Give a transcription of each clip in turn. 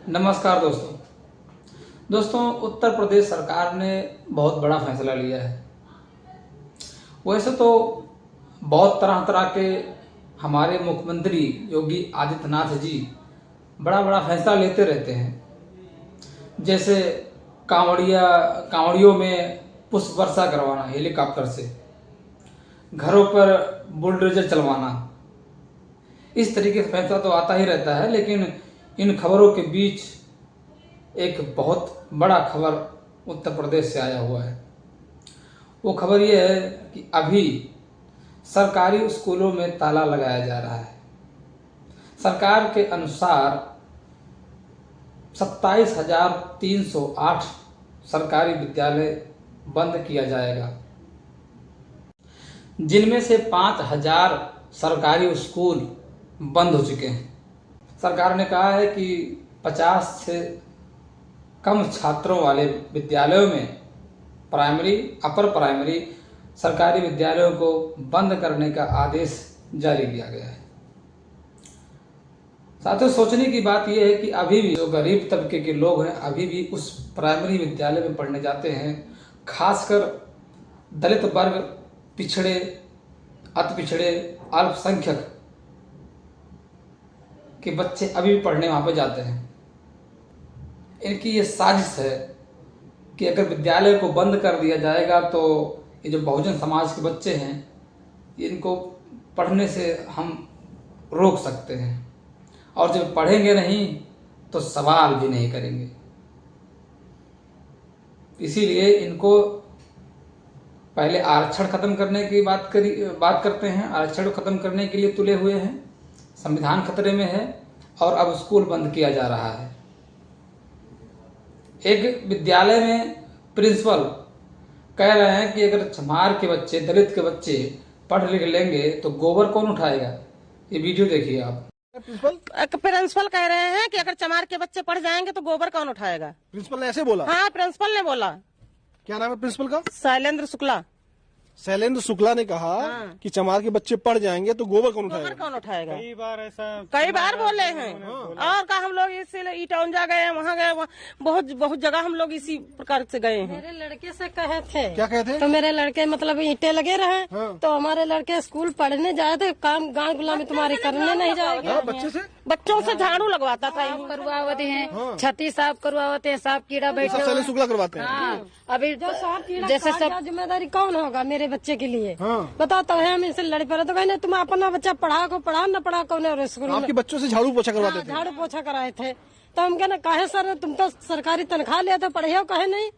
नमस्कार दोस्तों उत्तर प्रदेश सरकार ने बहुत बड़ा फैसला लिया है। वैसे तो बहुत तरह तरह के हमारे मुख्यमंत्री योगी आदित्यनाथ जी बड़ा बड़ा फैसला लेते रहते हैं। जैसे कांवड़ियों में पुष्प वर्षा करवाना हेलीकॉप्टर से, घरों पर बुलडोजर चलवाना, इस तरीके से फैसला तो आता ही रहता है। लेकिन इन खबरों के बीच एक बहुत बड़ा खबर उत्तर प्रदेश से आया हुआ है। वो खबर ये है कि अभी सरकारी स्कूलों में ताला लगाया जा रहा है। सरकार के अनुसार 27,308 सरकारी विद्यालय बंद किया जाएगा, जिनमें से 5,000 सरकारी स्कूल बंद हो चुके हैं। सरकार ने कहा है कि 50 से कम छात्रों वाले विद्यालयों में प्राइमरी, अपर प्राइमरी सरकारी विद्यालयों को बंद करने का आदेश जारी किया गया है। साथ ही सोचने की बात यह है कि अभी भी जो गरीब तबके के लोग हैं अभी भी उस प्राइमरी विद्यालय में पढ़ने जाते हैं। खासकर दलित वर्ग, पिछड़े, अति पिछड़े, अल्पसंख्यक के बच्चे अभी भी पढ़ने वहाँ पर जाते हैं। इनकी ये साजिश है कि अगर विद्यालय को बंद कर दिया जाएगा तो ये जो बहुजन समाज के बच्चे हैं इनको पढ़ने से हम रोक सकते हैं, और जब पढ़ेंगे नहीं तो सवाल भी नहीं करेंगे। इसीलिए इनको पहले आरक्षण खत्म करने की बात करते हैं। आरक्षण खत्म करने के लिए तुले हुए हैं, संविधान खतरे में है, और अब स्कूल बंद किया जा रहा है। एक विद्यालय में प्रिंसिपल कह रहे हैं कि अगर चमार के बच्चे, दलित के बच्चे पढ़ लिख लेंगे तो गोबर कौन उठाएगा। ये वीडियो देखिए आप। प्रिंसिपल कह रहे हैं कि अगर चमार के बच्चे पढ़ जाएंगे तो गोबर कौन उठाएगा। प्रिंसिपल ने ऐसे बोला? हाँ, प्रिंसिपल ने बोला। क्या नाम है प्रिंसिपल का? शैलेंद्र शुक्ला। शैलेंद्र शुक्ला ने कहा कि चमार के बच्चे पढ़ जाएंगे तो गोबर कौन उठाएगा? कई बार बोले हैं। और का हम लोग इसीलिए ईटौंजा गए, वहाँ गए, बहुत जगह हम लोग इसी प्रकार से गए हैं। मेरे लड़के से कहे थे। क्या कहे थे? तो मेरे लड़के मतलब ईंटें लगे रहे। तो हमारे लड़के स्कूल पढ़ने जाए थे, काम गाँव गुलामी तुम्हारी करने नहीं जाएगी। बच्चों से झाड़ू लगवाता था, करवाते हैं, छत्ती साफ करवाते हैं, साफ कीड़ा बैठे शैलेंद्र शुक्ला करवाते हैं। अभी जैसे सब जिम्मेदारी कौन होगा मेरे बच्चे के लिए? बताओ। तो हम इनसे लड़े पड़े तो कहने तुम अपना बच्चा पढ़ा न पढ़ा कौन है स्कूल में। आपके बच्चों से झाड़ू पोछा करवाते थे? झाड़ू पोछा कराए थे। तो हम कहना कहे सर तुम तो सरकारी तनख्वाह लिया तो पढ़े हो, कहे नहीं।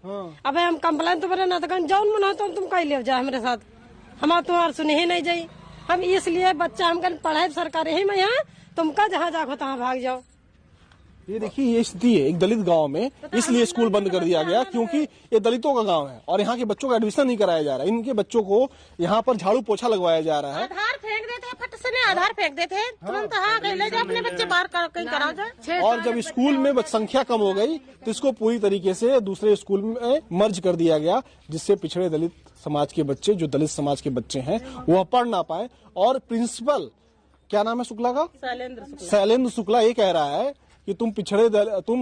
अब हम कंप्लेन तो बने ना तो जौन मन हो तो तुम कहीं ले जाए हमारे साथ, हम तुम्हारे सुने ही नहीं जाई। हम इसलिए बच्चा हम कहने पढ़ाए सरकारी ही में यहाँ, तुमका जहाँ जाओ तहाँ भाग जाओ। ये देखिए ये स्थिति है एक दलित गांव में। इसलिए स्कूल बंद कर दिया गया क्योंकि ये दलितों का गांव है और यहाँ के बच्चों का एडमिशन नहीं कराया जा रहा है। इनके बच्चों को यहाँ पर झाड़ू पोछा लगवाया जा रहा है। आधार फेंक देते हैं, फट से आधार फेंक देते हैं तुरंत। हाँ, ले जाए अपने बच्चे बाहर कहीं करा जाए। और जब स्कूल में संख्या कम हो गई तो इसको पूरी तरीके से दूसरे स्कूल में मर्ज कर दिया गया, जिससे पिछड़े दलित समाज के बच्चे, जो दलित समाज के बच्चे हैं, वह पढ़ ना पाए। और प्रिंसिपल, क्या नाम है शुक्ला का? शैलेंद्र शुक्ला ये कह रहा है कि तुम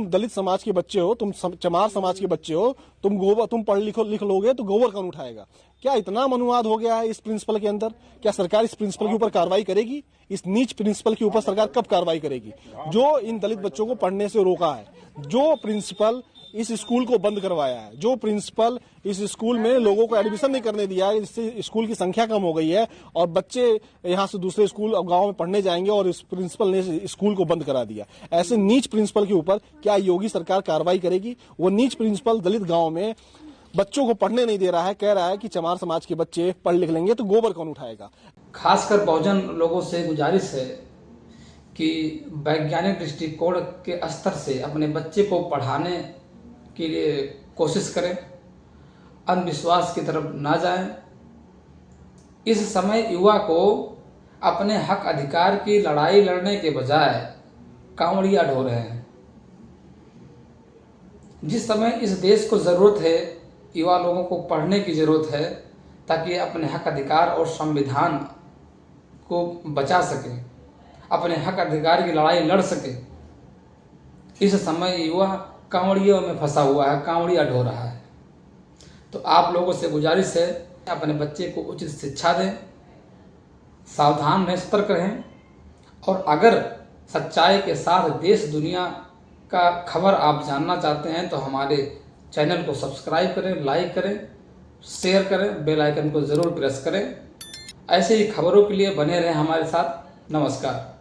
दलित समाज के बच्चे हो, तुम चमार समाज के बच्चे हो, तुम पढ़ लिख लोगे तो गोबर कौन उठाएगा। क्या इतना मनुवाद हो गया है इस प्रिंसिपल के अंदर? क्या सरकार इस प्रिंसिपल के ऊपर कार्रवाई करेगी? इस नीच प्रिंसिपल के ऊपर सरकार कब कार्रवाई करेगी जो इन दलित बच्चों को पढ़ने से रोका है? जो प्रिंसिपल इस स्कूल को बंद करवाया है, जो प्रिंसिपल इस स्कूल में लोगों को एडमिशन नहीं करने दिया है, इससे स्कूल की संख्या कम हो गई है और बच्चे यहाँ से दूसरे स्कूल अब गांव में पढ़ने जाएंगे, और इस प्रिंसिपल ने स्कूल को बंद करा दिया। ऐसे नीच प्रिंसिपल के ऊपर क्या योगी सरकार कार्रवाई करेगी? वो नीच प्रिंसिपल दलित गाँव में बच्चों को पढ़ने नहीं दे रहा है, कह रहा है कि चमार समाज के बच्चे पढ़ लिख लेंगे तो गोबर कौन उठाएगा। खासकर बहुजन लोगों से गुजारिश है कि वैज्ञानिक दृष्टिकोण के स्तर से अपने बच्चे को पढ़ाने के लिए कोशिश करें, अंधविश्वास की तरफ ना जाएं। इस समय युवा को अपने हक अधिकार की लड़ाई लड़ने के बजाय कांवड़ियां ढो रहे हैं। जिस समय इस देश को जरूरत है, युवा लोगों को पढ़ने की जरूरत है ताकि अपने हक अधिकार और संविधान को बचा सके, अपने हक अधिकार की लड़ाई लड़ सके। इस समय युवा कांवड़ियों में फंसा हुआ है, कांवड़िया ढो रहा है। तो आप लोगों से गुजारिश है, अपने बच्चे को उचित शिक्षा दें, सावधान रहें, सतर्क रहें। और अगर सच्चाई के साथ देश दुनिया का खबर आप जानना चाहते हैं तो हमारे चैनल को सब्सक्राइब करें, लाइक करें, शेयर करें, बेल आइकन को ज़रूर प्रेस करें। ऐसे ही खबरों के लिए बने रहें हमारे साथ। नमस्कार।